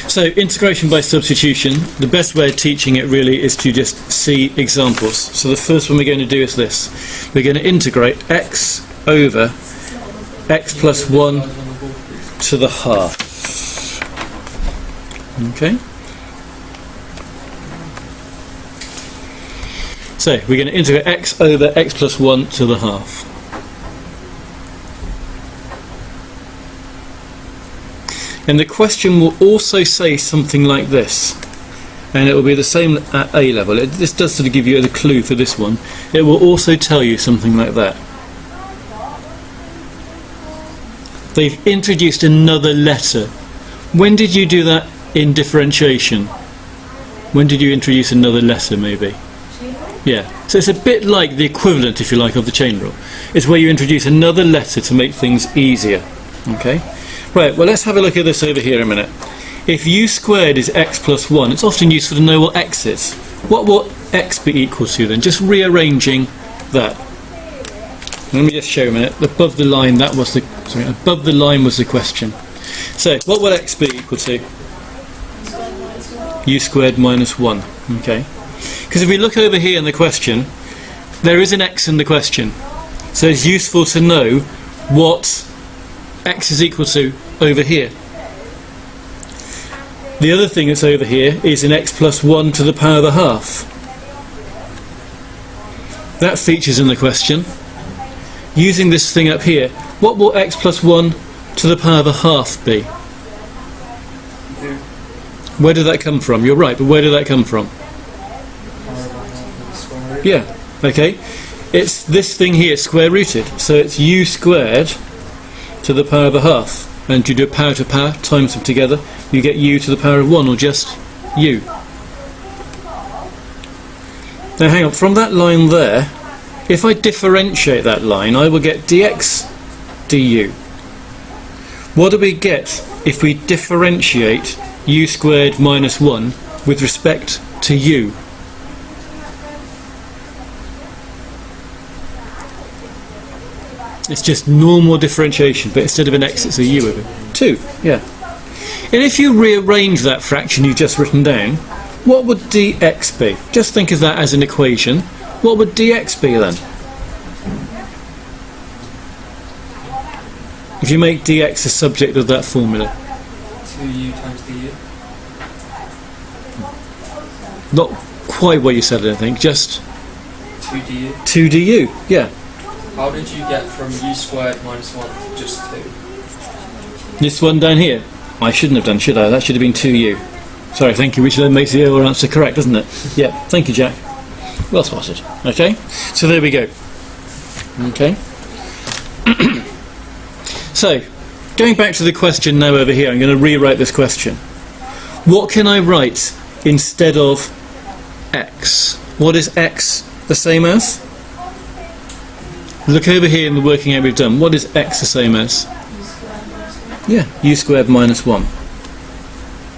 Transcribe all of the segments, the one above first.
So integration by substitution, the best way of teaching it really is to just see examples. So the first one we're going to do is this. We're going to integrate x over x plus 1 to the half. Okay? So we're going to integrate x over x plus 1 to the half. And the question will also say something like this, and it will be the same at A level. This does sort of give you a clue for this one. It will also tell you something like that. They've introduced another letter. When did you do that in differentiation? When did you introduce another letter, maybe? Yeah. So it's a bit like the equivalent, if you like, of the chain rule. It's where you introduce another letter to make things easier. Okay? Right, well, let's have a look at this over here a minute. If u squared is x plus 1, it's often useful to know what x is. What will x be equal to then? Just rearranging that. Let me just show you a minute. Above the line, above the line was the question. So, what will x be equal to? U squared minus 1. Okay. Because if we look over here in the question, there is an x in the question. So it's useful to know what x is equal to over here. The other thing that's over here is an x plus 1 to the power of the half. That features in the question. Using this thing up here, what will x plus 1 to the power of the half be? Where did that come from? You're right, but where did that come from? Yeah, okay. It's this thing here, square rooted. So it's u squared to the power of a half, and you do power to power, times them together, you get u to the power of 1, or just u. Now hang on, from that line there, if I differentiate that line, I will get dx du. What do we get if we differentiate u squared minus 1 with respect to u? It's just normal differentiation, but instead of an x it's a u over 2, yeah. And if you rearrange that fraction you've just written down, what would dx be? Just think of that as an equation. What would dx be then? If you make dx the subject of that formula. 2u times du? Not quite what you said, I don't think, just 2 du? 2 du, yeah. How did you get from u squared minus 1 to just 2? This one down here, I shouldn't have done, should I? That should have been 2u. Sorry, thank you, which then makes the other answer correct, doesn't it? Yeah, thank you, Jack. Well spotted. Okay, so there we go. Okay. So, going back to the question now over here, I'm going to rewrite this question. What can I write instead of x? What is x the same as? Look over here in the working out we've done. What is x the same as? Yeah, u squared minus 1.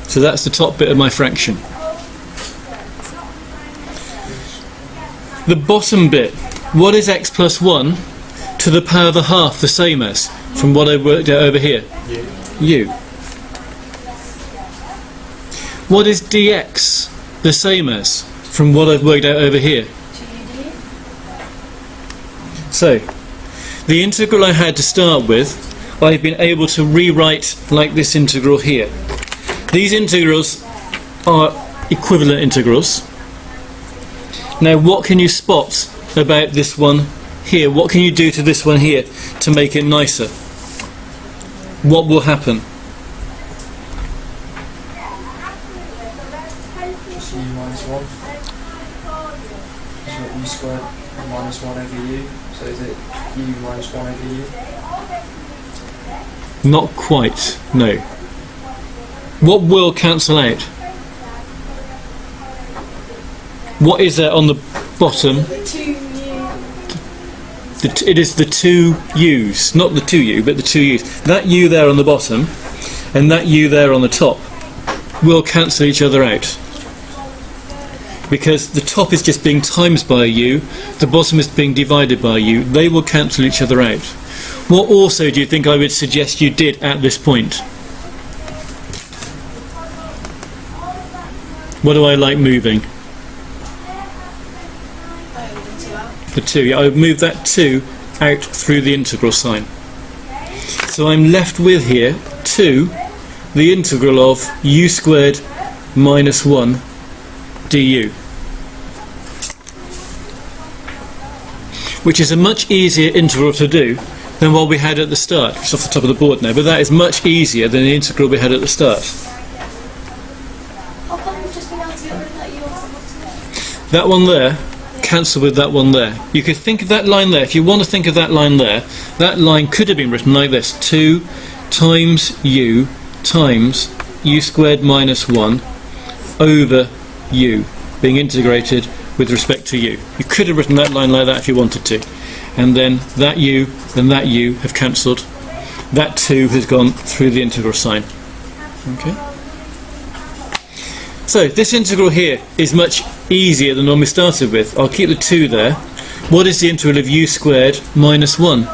So that's the top bit of my fraction. The bottom bit, what is x plus 1 to the power of the half the same as, from what I worked out over here? U. What is dx the same as, from what I've worked out over here? So, the integral I had to start with, I've been able to rewrite like this integral here. These integrals are equivalent integrals. Now what can you spot about this one here? What can you do to this one here to make it nicer? What will happen? Just u minus 1. So u squared minus 1 over u. So is it u minus 1 over u? Not quite, no. What will cancel out? What is there on the bottom? It is the two u's, not the 2u, but the two u's. That u there on the bottom and that u there on the top will cancel each other out. Because the top is just being times by a u, the bottom is being divided by a u. They will cancel each other out. What also do you think I would suggest you did at this point? What do I like moving? The 2. Yeah, I would move that 2 out through the integral sign. So I'm left with here 2, the integral of u squared minus 1 du. Which is a much easier integral to do than what we had at the start. It's off the top of the board now, but that is much easier than the integral we had at the start. How come we've just been able to get rid of that u on the That one there, cancel with that one there. You could think of that line there, if you want to think of that line there, that line could have been written like this: 2 times u squared minus 1 over u, being integrated with respect to u. You could have written that line like that if you wanted to. And then that u and that u have cancelled. That 2 has gone through the integral sign. Okay. So this integral here is much easier than the one we started with. I'll keep the 2 there. What is the integral of u squared minus 1?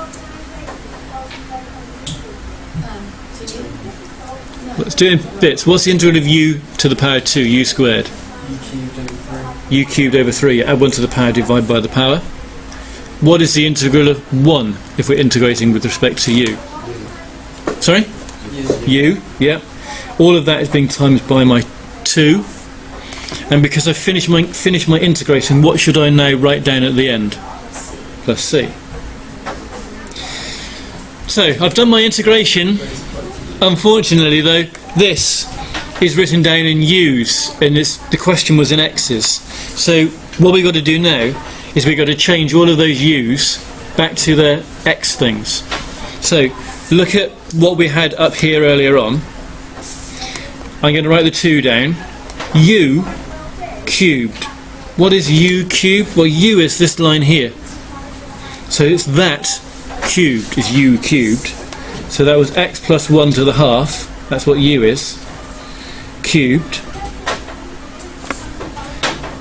Let's do it in bits. What's the integral of u to the power 2, u squared? U cubed over 3. Add 1 to the power, divide by the power. What is the integral of 1 if we're integrating with respect to u? Sorry? U, yeah. All of that is being times by my 2. And because I've finished my integration, what should I now write down at the end? Plus c. So, I've done my integration. Unfortunately though, this is written down in u's, and the question was in x's. So what we've got to do now is we've got to change all of those u's back to their x things. So look at what we had up here earlier on. I'm going to write the 2 down. U cubed. What is u cubed? Well, u is this line here. So it's that cubed is u cubed. So that was x plus 1 to the half. That's what u is. Cubed.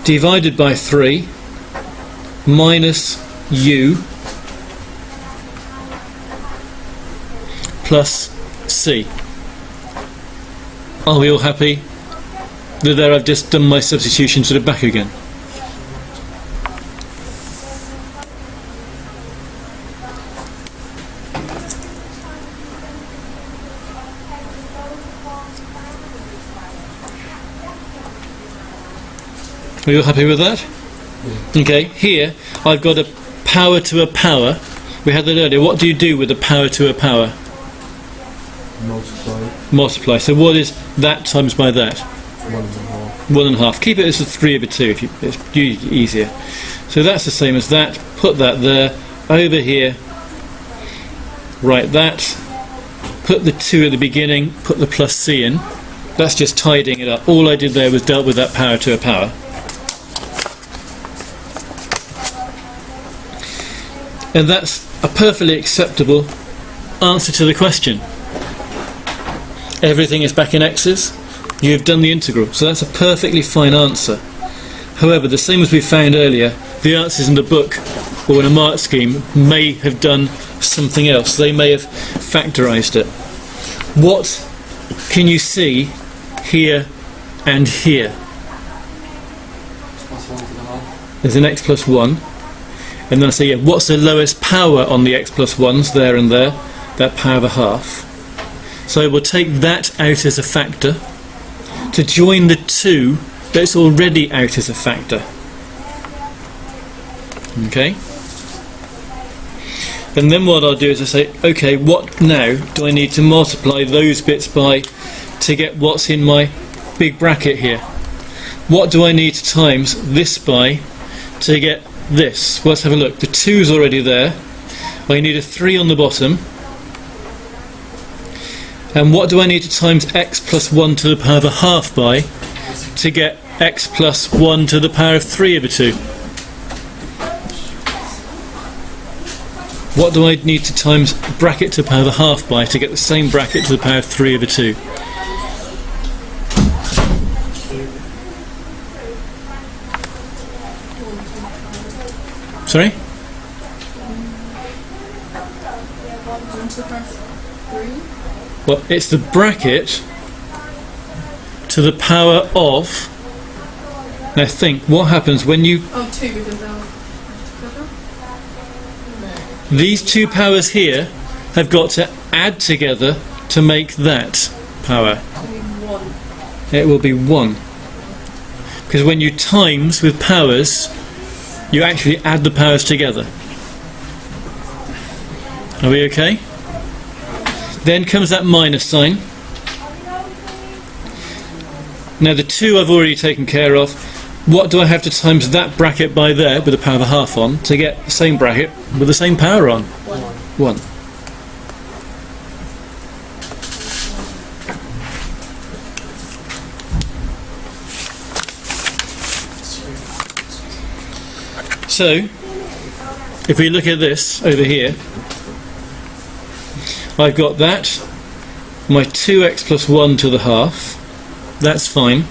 Divided by 3 minus u plus c. Are we all happy? There I've just done my substitution sort of back again. Are you all happy with that? Yeah. Okay, here I've got a power to a power. We had that earlier. What do you do with a power to a power? Multiply. Multiply. So what is that times by that? 1.5. 1.5. Keep it as a 3 over 2 if it's usually easier. So that's the same as that. Put that there. Over here, write that. Put the 2 at the beginning. Put the plus c in. That's just tidying it up. All I did there was dealt with that power to a power. And that's a perfectly acceptable answer to the question. Everything is back in x's. You've done the integral, so that's a perfectly fine answer. However, the same as we found earlier, the answers in the book or in a mark scheme may have done something else. They may have factorised it. What can you see here and here? Plus 1 to the half. There's an x plus 1. And then I say, yeah, what's the lowest power on the x plus 1s there and there? That power of a half. So we'll take that out as a factor to join the 2 that's already out as a factor. Okay? And then what I'll do is I say, okay, what now do I need to multiply those bits by to get what's in my big bracket here? What do I need to times this by to get this? Well, let's have a look. The 2's already there. I need a 3 on the bottom. And what do I need to times x plus 1 to the power of a half by to get x plus 1 to the power of 3 over 2? What do I need to times bracket to the power of a half by to get the same bracket to the power of 3 over 2? Sorry? 1 to the power of 3. Well, it's the bracket to the power of Now think, what happens when you... Oh, 2 because they'll together. These two powers here have got to add together to make that power. It will be 1. Because when you times with powers, you actually add the powers together. Are we okay? Then comes that minus sign. Now the 2 I've already taken care of. What do I have to times that bracket by there with the power of a half on to get the same bracket with the same power on? 1. So, if we look at this over here, I've got that, my 2x plus 1 to the half, that's fine.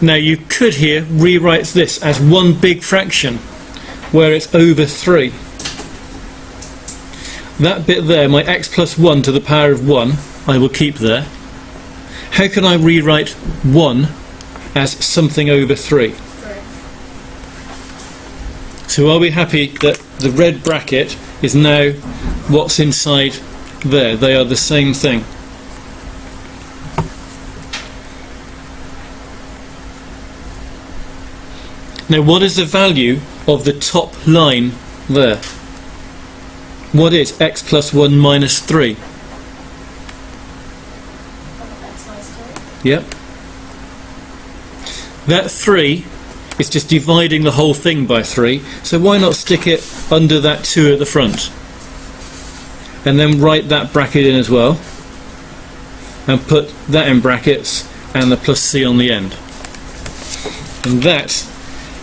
Now you could here rewrite this as one big fraction, where it's over 3. That bit there, my x plus 1 to the power of 1, I will keep there. How can I rewrite 1 as something over 3? So are we happy that the red bracket is now what's inside there? They are the same thing. Now what is the value of the top line there? What is x plus 1 minus 3? Yep. That 3 is just dividing the whole thing by 3, so why not stick it under that 2 at the front? And then write that bracket in as well, and put that in brackets and the plus c on the end. And that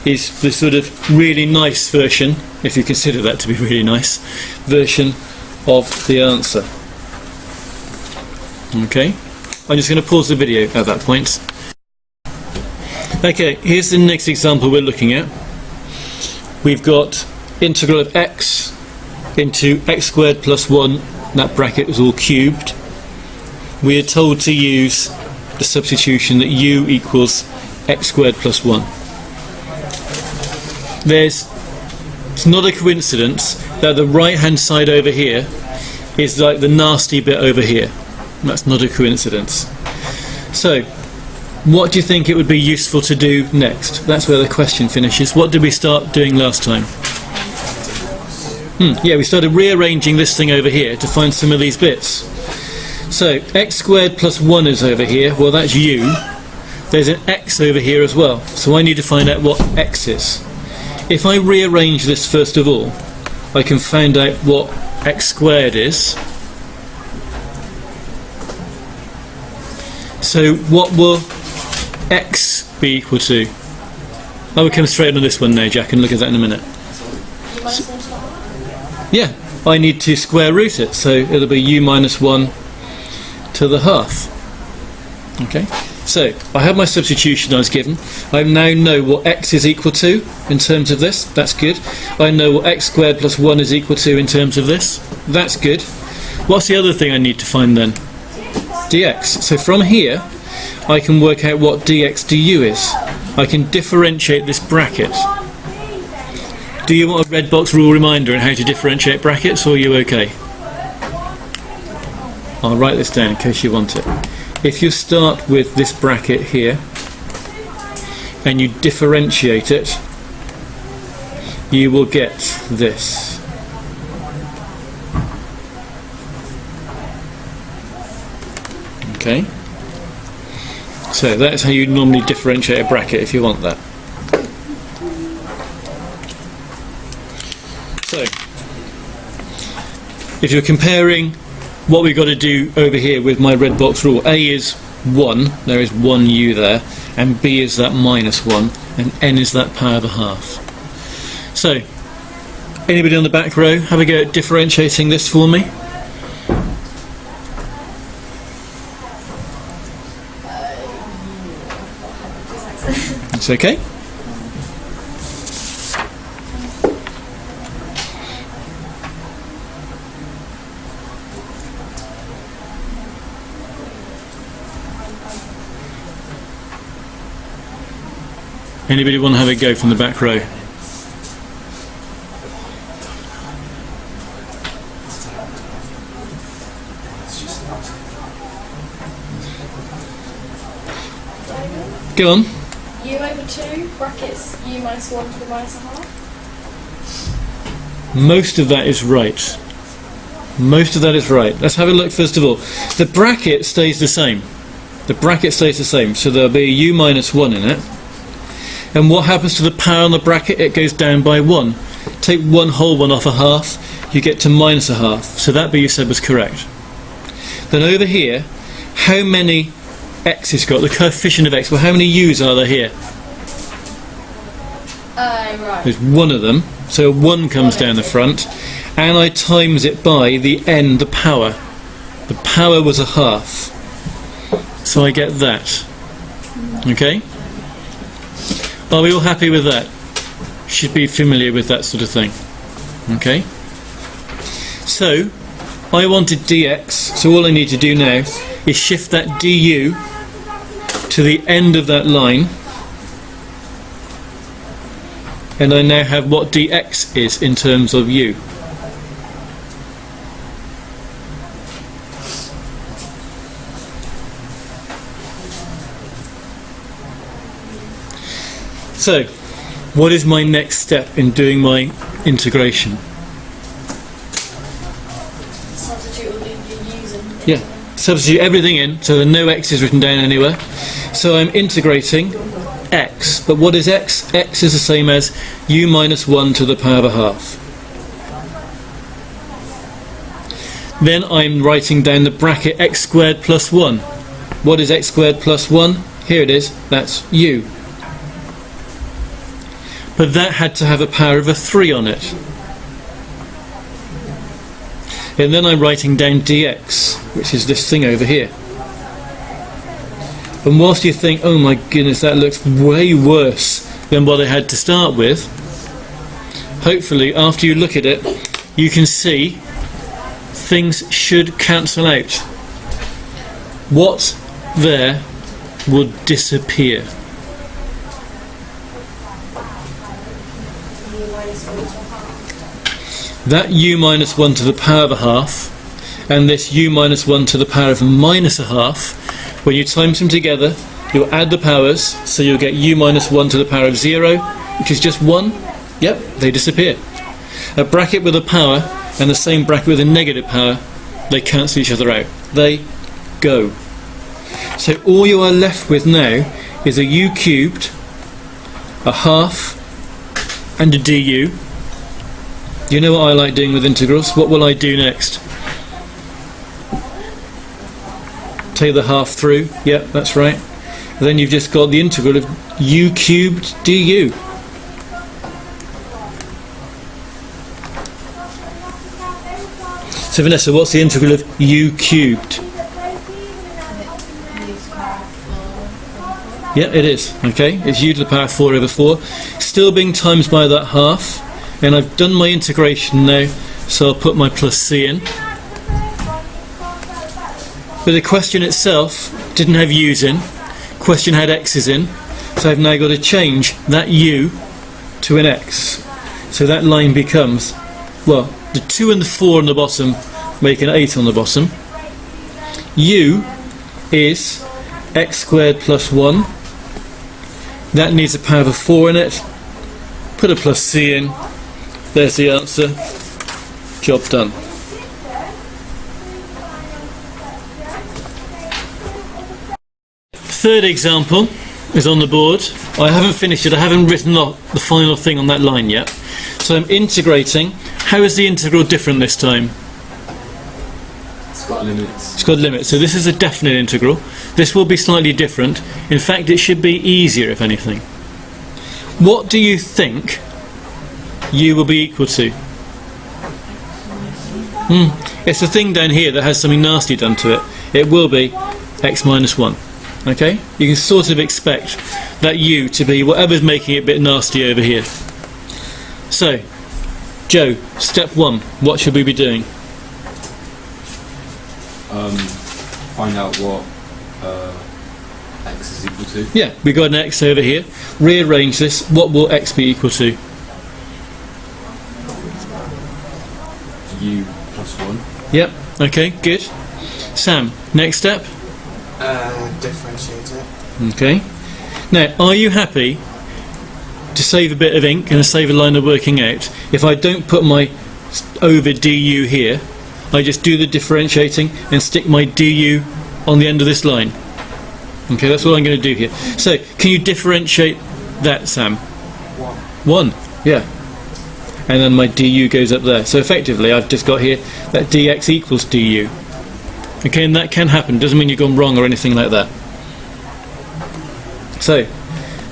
is the sort of really nice version, if you consider that to be really nice, version of the answer. Okay, I'm just going to pause the video at that point. Okay, here's the next example we're looking at. We've got integral of x into x squared plus 1, that bracket is all cubed. We are told to use the substitution that u equals x squared plus 1. It's not a coincidence that the right hand side over here is like the nasty bit over here. That's not a coincidence. So what do you think it would be useful to do next? That's where the question finishes. What did we start doing last time? Yeah, we started rearranging this thing over here to find some of these bits. So x squared plus 1 is over here. Well, that's u. There's an x over here as well. So I need to find out what x is. If I rearrange this first of all, I can find out what x squared is. So what will x be equal to? I will come straight on this one now, Jack, and look at that in a minute. Yeah, I need to square root it, so it'll be u minus 1 to the half. Okay, so I have my substitution I was given. I now know what x is equal to in terms of this. That's good. I know what x squared plus 1 is equal to in terms of this. That's good. What's the other thing I need to find then? dx. So from here I can work out what dx du is. I can differentiate this bracket. Do you want a red box rule reminder on how to differentiate brackets, or are you okay? I'll write this down in case you want it. If you start with this bracket here and you differentiate it, you will get this. Okay? So that's how you normally differentiate a bracket if you want that. So, if you're comparing what we've got to do over here with my red box rule, A is 1, there is 1 u there, and B is that minus 1, and N is that power of a half. So, anybody on the back row have a go at differentiating this for me? It's okay? Anybody want to have a go from the back row? Go on. U over 2 brackets U minus 1 to the minus a half. Most of that is right. Most of that is right. Let's have a look first of all. The bracket stays the same. The bracket stays the same, so there'll be a U minus 1 in it. And what happens to the power on the bracket? It goes down by 1. Take one whole one off a half, you get to minus a half. So that bit you said was correct. Then over here, how many x's got? The coefficient of x. Well, how many u's are there here? Right. There's one of them, so 1 comes down the front, and I times it by the n, the power. The power was a half, so I get that. Okay? Are we all happy with that? Should be familiar with that sort of thing. Okay? So, I wanted dx, so all I need to do now is shift that du to the end of that line, and I now have what dx is in terms of u. So, what is my next step in doing my integration? Substitute all the U's in. Yeah, substitute everything in, so there are no x's written down anywhere. So I'm integrating x, but what is x? X is the same as u minus 1 to the power of a half. Then I'm writing down the bracket x squared plus 1. What is x squared plus 1? Here it is, that's u. But that had to have a power of a 3 on it. And then I'm writing down dx, which is this thing over here. And whilst you think, oh my goodness, that looks way worse than what I had to start with, hopefully after you look at it, you can see things should cancel out. What there will disappear. That u minus 1 to the power of a half and this u minus 1 to the power of a minus a half, when you times them together, you'll add the powers, so you'll get u minus 1 to the power of 0, which is just 1. Yep, they disappear. A bracket with a power and the same bracket with a negative power, they cancel each other out. They go. So all you are left with now is a u cubed, a half, and a du. You know what I like doing with integrals? What will I do next? Take the half through. Yep, that's right. And then you've just got the integral of u cubed du. So Vanessa, what's the integral of u cubed? Yeah, it is. Okay, it's u to the power of 4 over 4. Still being times by that half. And I've done my integration now, so I'll put my plus c in. But the question itself didn't have u's in. Question had x's in. So I've now got to change that u to an x. So that line becomes, well, the 2 and the 4 on the bottom make an 8 on the bottom. U is x squared plus 1. That needs a power of 4 in it. Put a plus c in. There's the answer. Job done. Third example is on the board. I haven't finished it. I haven't written the final thing on that line yet. So I'm integrating. How is the integral different this time? It's got limits. It's got limits. So this is a definite integral. This will be slightly different. In fact, it should be easier, if anything. What do you think u will be equal to? It's the thing down here that has something nasty done to it. It will be x minus 1. Okay? You can sort of expect that u to be whatever's making it a bit nasty over here. So, Joe, step 1, what should we be doing? Find out what x is equal to Yeah, we've got an x over here. Rearrange this. What will x be equal to? u plus 1. Yep. Okay, good. Sam, next step. Differentiate it. Okay. Now, are you happy to save a bit of ink and save a line of working out? If I don't put my over du here, I just do the differentiating and stick my du on the end of this line. Okay, that's what I'm going to do here. So, can you differentiate that, Sam? 1. 1, yeah. And then my du goes up there. So effectively, I've just got here that dx equals du. Okay, and that can happen. Doesn't mean you've gone wrong or anything like that. So,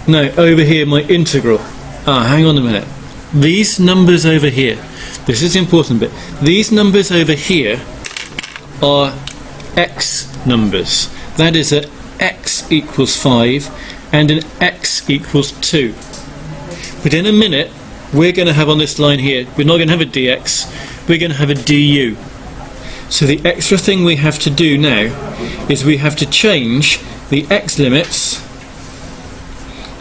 now over here, my integral. Hang on a minute. These numbers over here, this is the important bit. These numbers over here are x numbers. That is a x equals 5 and an x equals 2. But in a minute, we're going to have on this line here, we're not going to have a dx, we're going to have a du. So the extra thing we have to do now is we have to change the x limits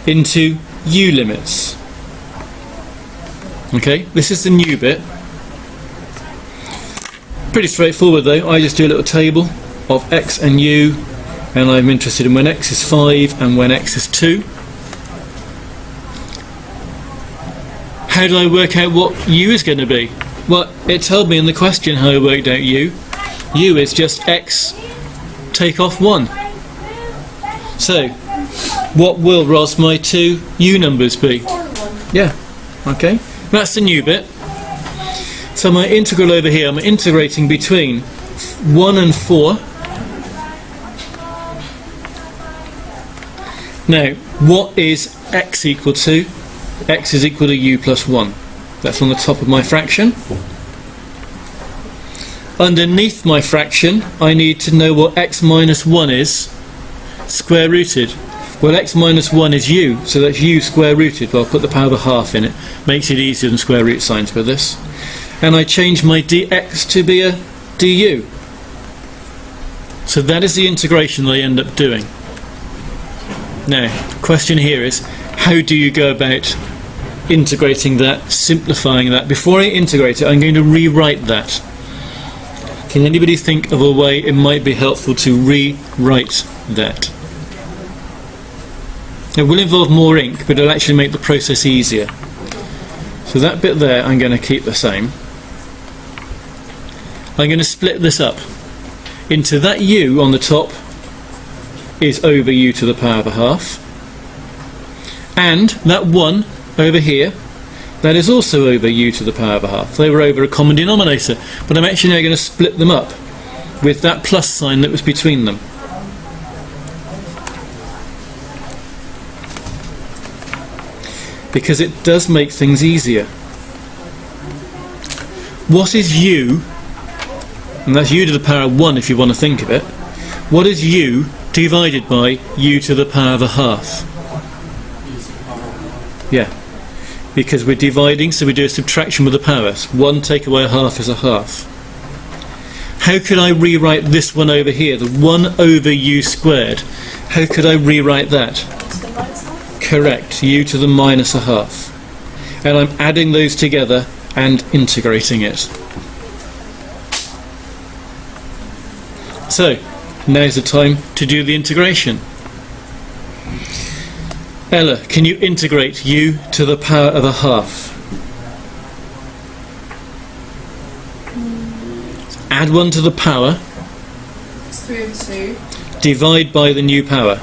into u limits. Okay, this is the new bit. Pretty straightforward though. I just do a little table of x and u, and I'm interested in when x is 5 and when x is 2. How do I work out what u is going to be? Well, it told me in the question how I worked out u. U is just x take off 1. So, what will, Ross, my 2 u numbers be? 4 and 1. Yeah, okay. That's the new bit. So my integral over here, I'm integrating between 1 and 4. Now, what is x equal to? X is equal to u plus 1. That's on the top of my fraction. Underneath my fraction, I need to know what x minus 1 is, square rooted. Well, x minus 1 is u, so that's u square rooted. Well, I'll put the power of a half in it. Makes it easier than square root signs with this. And I change my dx to be a du. So that is the integration that I end up doing. Now, the question here is, how do you go about integrating that, simplifying that? Before I integrate it, I'm going to rewrite that. Can anybody think of a way it might be helpful to rewrite that? It will involve more ink, but it'll actually make the process easier. So that bit there I'm going to keep the same. I'm going to split this up into that u on the top is over u to the power of a half, and that 1 over here, that is also over u to the power of a half. They were over a common denominator, but I'm actually now going to split them up with that plus sign that was between them. Because it does make things easier. What is u, and that's u to the power of 1 if you want to think of it, what is u divided by u to the power of a half? Yeah, because we're dividing, so we do a subtraction with the powers. 1 take away a half is a half. How could I rewrite this one over here, the 1 over u squared? How could I rewrite that? To the minus half. Correct, u to the minus a half. And I'm adding those together and integrating it. So, now's the time to do the integration. Ella, can you integrate u to the power of a half? Add 1 to the power, It's 3 over 2. divide by the new power.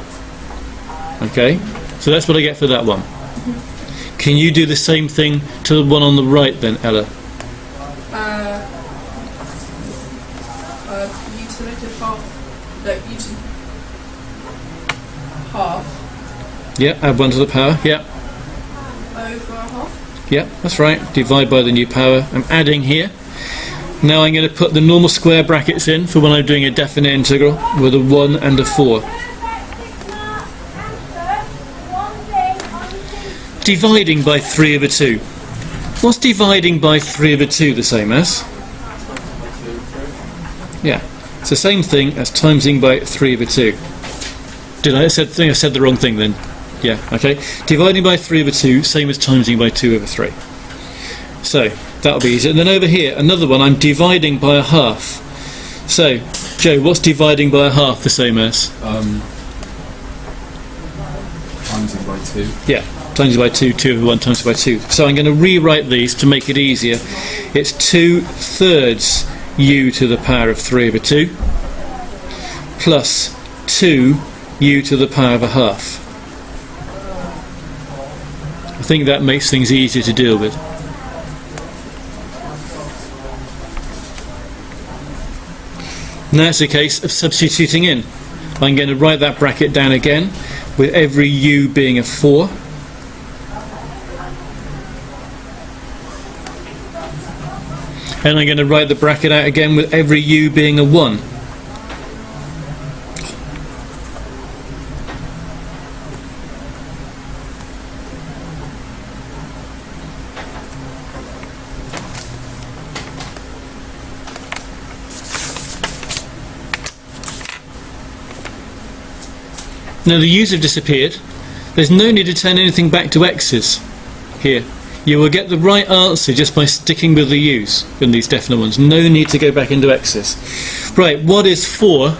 Okay, so that's what I get for that one. Can you do the same thing to the one on the right then, Ella? U to the negative half. No, u to half. Yeah, add 1 to the power, yeah. Over a half. Yeah, that's right. Divide by the new power. I'm adding here. Now I'm going to put the normal square brackets in for when I'm doing a definite integral with a 1 and a 4. Dividing by 3 over 2. What's dividing by 3 over 2 the same as? Yeah, it's the same thing as timesing by 3 over 2. Did I think I said the wrong thing then? Yeah, okay. Dividing by 3 over 2, same as timesing by 2 over 3. So, that'll be easy. And then over here, another one, I'm dividing by a half. So, Joe, what's dividing by a half the same as? Timesing by 2. Yeah, times it by 2, 2 over 1 times it by 2. So I'm going to rewrite these to make it easier. It's 2/3 u to the power of 3 over 2 plus 2 u to the power of a half. I think that makes things easier to deal with. Now it's a case of substituting in. I'm going to write that bracket down again with every u being a 4. And I'm going to write the bracket out again with every u being a 1. Now the u's have disappeared. There's no need to turn anything back to x's here. You will get the right answer just by sticking with the u's in these definite ones. No need to go back into x's. Right, what is 4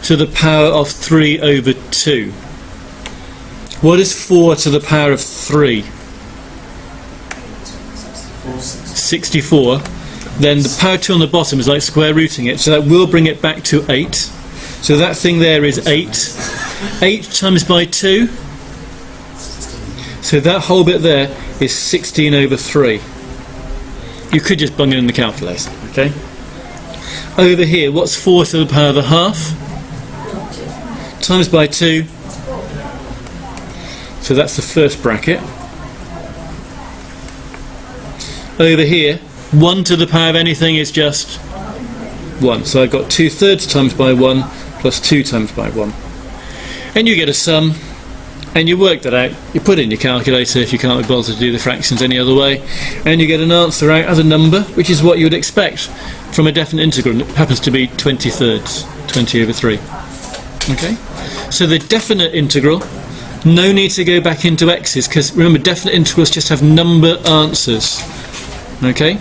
to the power of 3 over 2? What is 4 to the power of 3? 64. Then the power 2 on the bottom is like square rooting it, so that will bring it back to 8. So that thing there is 8. 8 times by 2. So that whole bit there is 16 over 3. You could just bung it in the calculator, okay? Over here, what's 4 to the power of a half? Times by 2. So that's the first bracket. Over here, 1 to the power of anything is just 1. So I've got 2/3 times by 1 plus 2 times by 1. And you get a sum, and you work that out. You put it in your calculator if you can't be bothered to do the fractions any other way, and you get an answer out as a number, which is what you would expect from a definite integral. It happens to be 20/3, 20 over 3. Okay? So the definite integral, no need to go back into x's, because remember, definite integrals just have number answers. Okay?